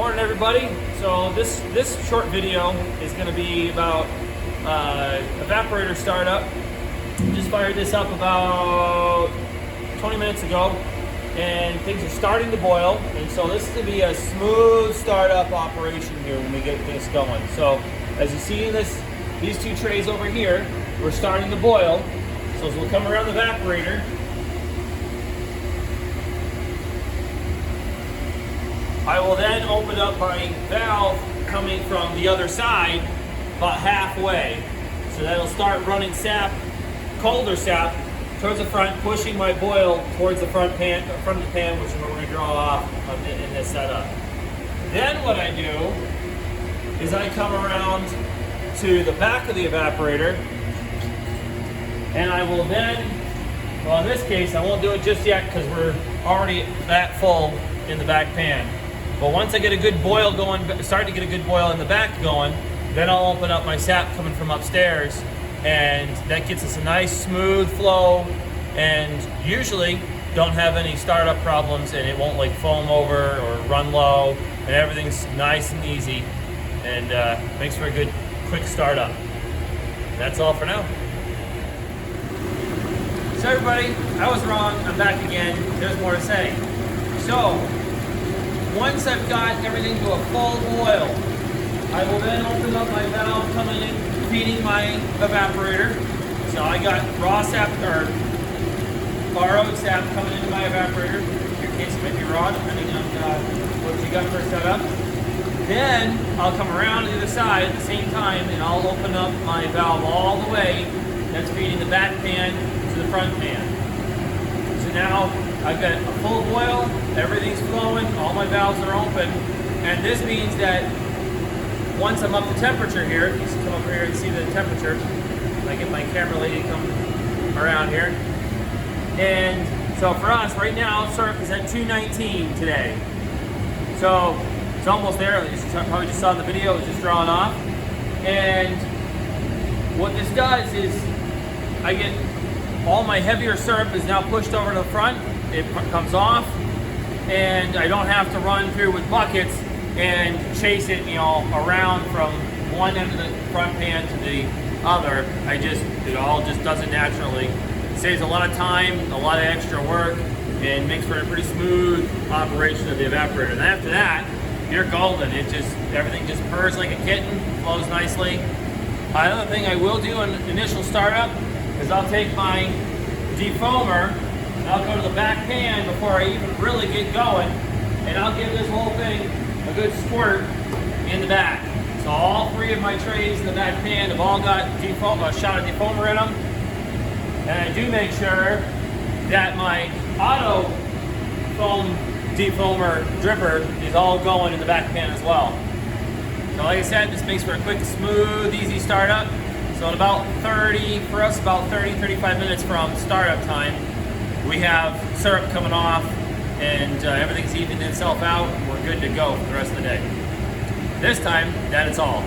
Morning, everybody. So this short video is going to be about evaporator startup. Just fired this up about 20 minutes ago, and things are starting to boil. And so this is going to be a smooth startup operation here when we get this going. So as you see in these two trays over here, we're starting to boil. So as we'll come around the evaporator, I will then open up my valve coming from the other side about halfway. So that'll start running sap, colder sap, towards the front, pushing my boil towards the front of the pan, which is what we're going to draw off in this setup. Then what I do is I come around to the back of the evaporator, and I will then, well, in this case, I won't do it just yet because we're already that full in the back pan. But once I get a good boil going, start to get a good boil in the back going, then I'll open up my sap coming from upstairs, and that gets us a nice smooth flow, and usually don't have any startup problems, and it won't like foam over or run low, and everything's nice and easy, and makes for a good quick startup. That's all for now. So everybody, I was wrong, I'm back again, there's more to say. So, once I've got everything to a full boil, I will then open up my valve coming in, feeding my evaporator. So I got raw sap, or borrowed sap coming into my evaporator. Your case might be raw, depending on what you got for setup. Then I'll come around to the other side at the same time, and I'll open up my valve all the way. That's feeding the back pan to the front pan. So now I've got a full boil, everything's flowing, all my valves are open, and this means that once I'm up to temperature here, you can come over here and see the temperature. I get my camera lady to come around here. And so for us, right now, syrup is at 219 today. So it's almost there. You probably just saw in the video, it was just drawn off. And what this does is I get all my heavier syrup is now pushed over to the front. It comes off, and I don't have to run through with buckets and chase it, around from one end of the front pan to the other. It all just does it naturally. It saves a lot of time, a lot of extra work, and makes for a pretty smooth operation of the evaporator. And after that, you're golden. Everything just purrs like a kitten, flows nicely. Another thing I will do in initial startup is I'll take my defoamer, and I'll go to the back pan before I even really get going, and I'll give this whole thing a good squirt in the back. So all three of my trays in the back pan have all got a shot of defoamer in them, and I do make sure that my auto foam defoamer dripper is all going in the back pan as well. So like I said, this makes for a quick, smooth, easy startup. So in about 30-35 minutes from startup time, we have syrup coming off, and everything's evening itself out, and we're good to go for the rest of the day. This time, that is all.